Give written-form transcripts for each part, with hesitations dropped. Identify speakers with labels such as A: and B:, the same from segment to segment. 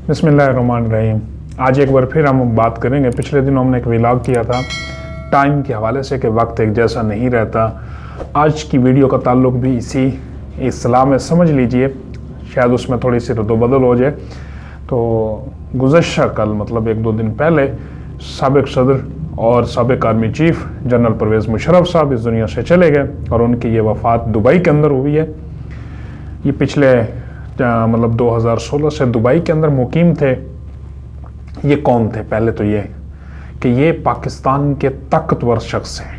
A: بسم اللہ الرحمن الرحیم۔ آج ایک بار پھر ہم بات کریں گے، پچھلے دنوں ہم نے ایک ولاگ کیا تھا ٹائم کے حوالے سے کہ وقت ایک جیسا نہیں رہتا۔ آج کی ویڈیو کا تعلق بھی اسی اصطلاح میں سمجھ لیجئے، شاید اس میں تھوڑی سی رد و بدل ہو جائے۔ تو گزشتہ کل مطلب 1-2 دن پہلے سابق صدر اور سابق army chief general Pervez Musharraf صاحب اس دنیا سے چلے گئے اور ان کی یہ وفات دبئی کے اندر ہوئی ہے۔ یہ پچھلے 2016 سے دبئی کے اندر مقیم تھے۔ یہ کون تھے؟ پہلے تو یہ کہ یہ پاکستان کے طاقتور شخص ہیں۔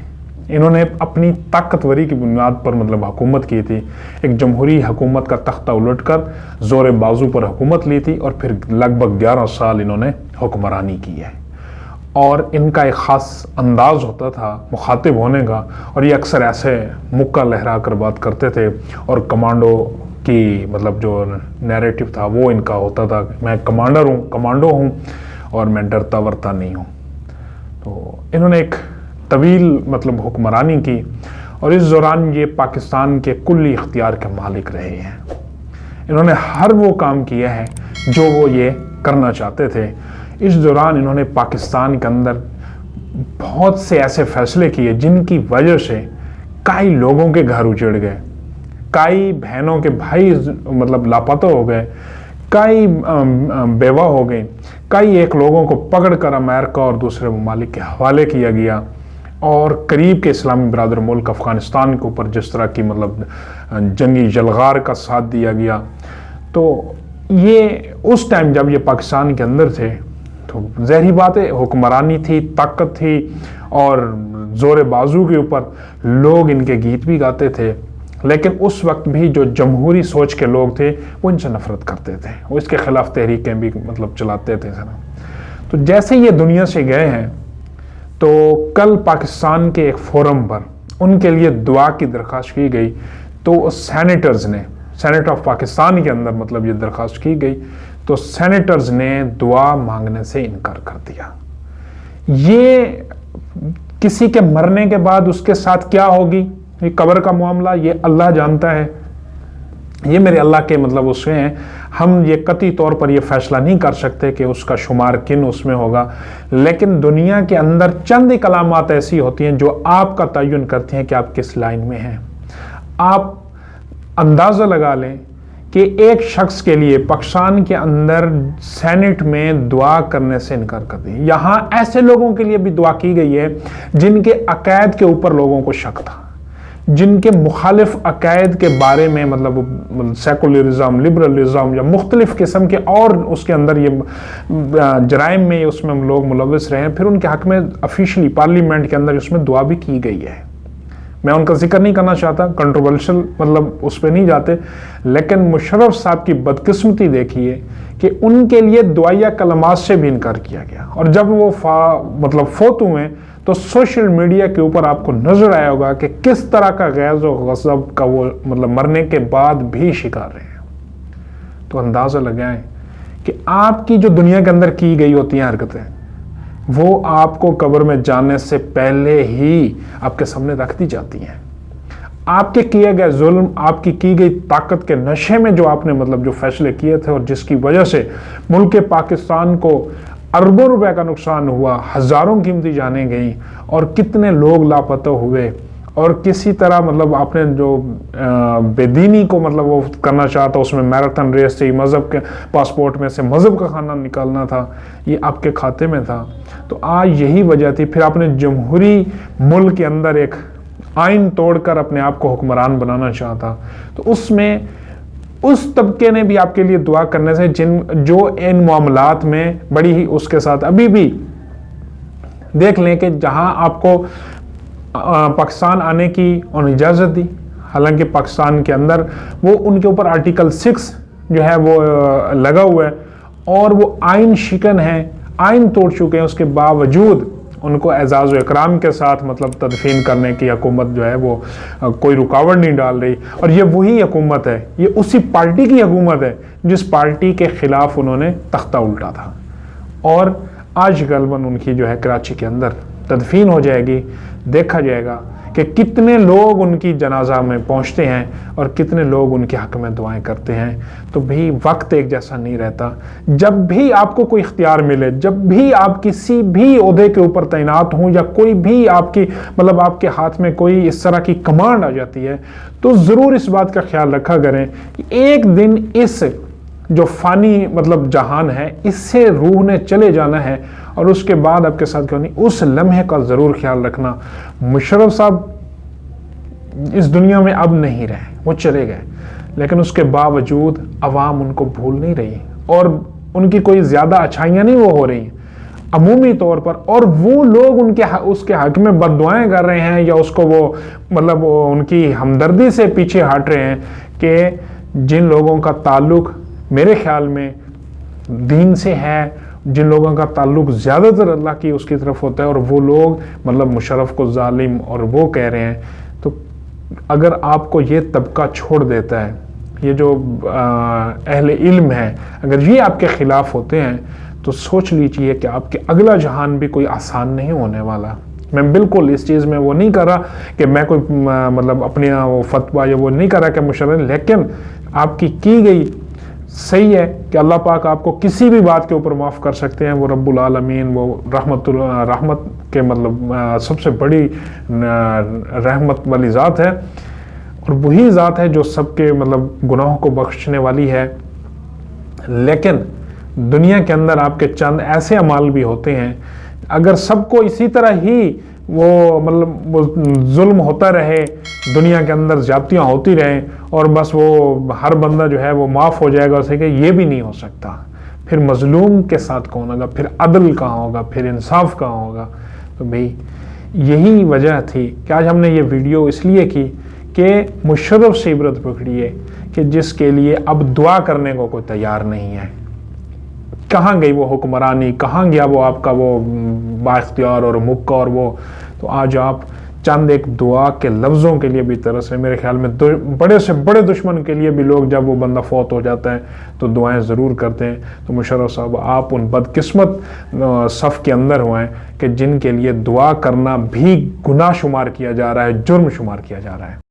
A: انہوں نے اپنی طاقتوری کی بنیاد پر حکومت کی تھی، ایک جمہوری حکومت کا تختہ الٹ کر زور بازو پر حکومت لی تھی اور پھر لگ بھگ 11 سال انہوں نے حکمرانی کی ہے۔ اور ان کا ایک خاص انداز ہوتا تھا مخاطب ہونے کا، اور یہ اکثر ایسے مکہ لہرا کر بات کرتے تھے، اور کمانڈو کی جو نیریٹو تھا وہ ان کا ہوتا تھا کہ میں کمانڈو ہوں اور میں ڈرتا ورتا نہیں ہوں۔ تو انہوں نے ایک طویل حکمرانی کی، اور اس دوران یہ پاکستان کے کلی اختیار کے مالک رہے ہیں۔ انہوں نے ہر وہ کام کیا ہے جو وہ یہ کرنا چاہتے تھے۔ اس دوران انہوں نے پاکستان کے اندر بہت سے ایسے فیصلے کیے جن کی وجہ سے کئی لوگوں کے گھر اجڑ گئے، کئی بہنوں کے بھائی لاپتہ ہو گئے، کئی بیوہ ہو گئے، کئی ایک لوگوں کو پکڑ کر امریکہ اور دوسرے ممالک کے حوالے کیا گیا، اور قریب کے اسلامی برادر ملک افغانستان کے اوپر جس طرح کی جنگی جلغار کا ساتھ دیا گیا۔ تو یہ اس ٹائم جب یہ پاکستان کے اندر تھے تو ظاہری بات ہے حکمرانی تھی، طاقت تھی، اور زور بازو کے اوپر لوگ ان کے گیت بھی گاتے تھے، لیکن اس وقت بھی جو جمہوری سوچ کے لوگ تھے وہ ان سے نفرت کرتے تھے، وہ اس کے خلاف تحریکیں بھی چلاتے تھے۔ تو جیسے یہ دنیا سے گئے ہیں تو کل پاکستان کے ایک فورم پر ان کے لیے دعا کی درخواست کی گئی، تو سینیٹرز نے سینیٹ آف پاکستان کے اندر یہ درخواست کی گئی، تو سینیٹرز نے دعا مانگنے سے انکار کر دیا۔ یہ کسی کے مرنے کے بعد اس کے ساتھ کیا ہوگی، یہ قبر کا معاملہ یہ اللہ جانتا ہے، یہ میرے اللہ کے اس میں ہیں۔ ہم یہ قطعی طور پر یہ فیصلہ نہیں کر سکتے کہ اس کا شمار کن اس میں ہوگا، لیکن دنیا کے اندر چند ایک علامات ایسی ہوتی ہیں جو آپ کا تعین کرتی ہیں کہ آپ کس لائن میں ہیں۔ آپ اندازہ لگا لیں کہ ایک شخص کے لیے پاکستان کے اندر سینٹ میں دعا کرنے سے انکار کر دی۔ یہاں ایسے لوگوں کے لیے بھی دعا کی گئی ہے جن کے عقائد کے اوپر لوگوں کو شک تھا، جن کے مخالف عقائد کے بارے میں سیکولرزم، لبرلزم یا مختلف قسم کے اور اس کے اندر یہ جرائم میں اس میں لوگ ملوث رہے ہیں، پھر ان کے حق میں افیشلی پارلیمنٹ کے اندر اس میں دعا بھی کی گئی ہے۔ میں ان کا ذکر نہیں کرنا چاہتا، کنٹروورشل اس پہ نہیں جاتے، لیکن مشرف صاحب کی بدقسمتی دیکھیے کہ ان کے لیے دعائیہ کلمات سے بھی انکار کیا گیا، اور جب وہ فوت ہوئے تو سوشل میڈیا کے اوپر آپ کو نظر آیا ہوگا کہ کس طرح کا غیظ و غضب کا وہ مرنے کے بعد بھی شکار رہے ہیں۔ تو اندازہ لگائیں کہ آپ کی جو دنیا کے اندر کی گئی ہوتی ہیں حرکتیں، وہ آپ کو قبر میں جانے سے پہلے ہی آپ کے سامنے رکھ دی جاتی ہیں۔ آپ کے کیے گئے ظلم، آپ کی گئی طاقت کے نشے میں جو آپ نے جو فیصلے کیے تھے، اور جس کی وجہ سے ملک پاکستان کو اربوں روپے کا نقصان ہوا، ہزاروں قیمتی جانیں گئیں، اور کتنے لوگ لاپتہ ہوئے، اور کسی طرح آپ نے جو بے دینی کو وہ کرنا چاہتا، اس میں میراتھن ریس تھی، مذہب کے پاسپورٹ میں سے مذہب کا کھانا نکالنا تھا، یہ آپ کے کھاتے میں تھا۔ تو آج یہی وجہ تھی۔ پھر آپ نے جمہوری ملک کے اندر ایک آئین توڑ کر اپنے آپ کو حکمران بنانا چاہتا، تو اس میں اس طبقے نے بھی آپ کے لیے دعا کرنے سے جو ان معاملات میں بڑی ہی اس کے ساتھ ابھی بھی دیکھ لیں کہ جہاں آپ کو پاکستان آنے کی اجازت دی، حالانکہ پاکستان کے اندر وہ ان کے اوپر آرٹیکل 6 جو ہے وہ لگا ہوا ہے، اور وہ آئین شکن ہے، آئین توڑ چکے ہیں، اس کے باوجود ان کو اعزاز و اکرام کے ساتھ تدفین کرنے کی حکومت جو ہے وہ کوئی رکاوٹ نہیں ڈال رہی۔ اور یہ وہی حکومت ہے، یہ اسی پارٹی کی حکومت ہے جس پارٹی کے خلاف انہوں نے تختہ الٹا تھا، اور آج غالباً ان کی جو ہے کراچی کے اندر تدفین ہو جائے گی۔ دیکھا جائے گا کہ کتنے لوگ ان کی جنازہ میں پہنچتے ہیں اور کتنے لوگ ان کے حق میں دعائیں کرتے ہیں۔ تو بھی وقت ایک جیسا نہیں رہتا۔ جب بھی آپ کو کوئی اختیار ملے، جب بھی آپ کسی بھی عہدے کے اوپر تعینات ہوں یا کوئی بھی آپ کی آپ کے ہاتھ میں کوئی اس طرح کی کمانڈ آ جاتی ہے، تو ضرور اس بات کا خیال رکھا کریں کہ ایک دن اس جو فانی جہان ہے اس سے روح نے چلے جانا ہے، اور اس کے بعد آپ کے ساتھ کیوں نہیں، اس لمحے کا ضرور خیال رکھنا۔ مشرف صاحب اس دنیا میں اب نہیں رہے، وہ چلے گئے، لیکن اس کے باوجود عوام ان کو بھول نہیں رہی، اور ان کی کوئی زیادہ اچھائیاں نہیں وہ ہو رہی عمومی طور پر، اور وہ لوگ اس کے حق میں بد دعائیں کر رہے ہیں یا اس کو وہ ان کی ہمدردی سے پیچھے ہٹ رہے ہیں، کہ جن لوگوں کا تعلق میرے خیال میں دین سے ہے، جن لوگوں کا تعلق زیادہ تر اللہ کی اس کی طرف ہوتا ہے، اور وہ لوگ مشرف کو ظالم اور وہ کہہ رہے ہیں، تو اگر آپ کو یہ طبقہ چھوڑ دیتا ہے، یہ جو اہل علم ہے، اگر یہ آپ کے خلاف ہوتے ہیں، تو سوچ لیجئے کہ آپ کے اگلا جہان بھی کوئی آسان نہیں ہونے والا۔ میں بالکل اس چیز میں وہ نہیں کر رہا کہ میں کوئی اپنی فتویٰ یا وہ نہیں کر رہا کہ مشرف، لیکن آپ کی گئی صحیح ہے کہ اللہ پاک آپ کو کسی بھی بات کے اوپر معاف کر سکتے ہیں، وہ رب العالمین، وہ رحمت کے سب سے بڑی رحمت والی ذات ہے، اور وہی ذات ہے جو سب کے گناہوں کو بخشنے والی ہے۔ لیکن دنیا کے اندر آپ کے چند ایسے اعمال بھی ہوتے ہیں، اگر سب کو اسی طرح ہی وہ ظلم ہوتا رہے، دنیا کے اندر زیادتیاں ہوتی رہیں، اور بس وہ ہر بندہ جو ہے وہ معاف ہو جائے گا، اسے کہ یہ بھی نہیں ہو سکتا، پھر مظلوم کے ساتھ کون ہوگا، پھر عدل کہاں ہوگا، پھر انصاف کہاں ہوگا؟ تو بھئی یہی وجہ تھی کہ آج ہم نے یہ ویڈیو اس لیے کی کہ مشرف سے عبرت پکڑیے کہ جس کے لیے اب دعا کرنے کو کوئی تیار نہیں ہے۔ کہاں گئی وہ حکمرانی، کہاں گیا وہ آپ کا وہ با اختیار اور مکہ، اور وہ تو آج آپ چند ایک دعا کے لفظوں کے لیے بھی ترس رہے۔ میرے خیال میں بڑے سے بڑے دشمن کے لیے بھی لوگ جب وہ بندہ فوت ہو جاتا ہے تو دعائیں ضرور کرتے ہیں۔ تو مشرف صاحب آپ ان بدقسمت صف کے اندر ہوئے ہیں کہ جن کے لیے دعا کرنا بھی گناہ شمار کیا جا رہا ہے، جرم شمار کیا جا رہا ہے۔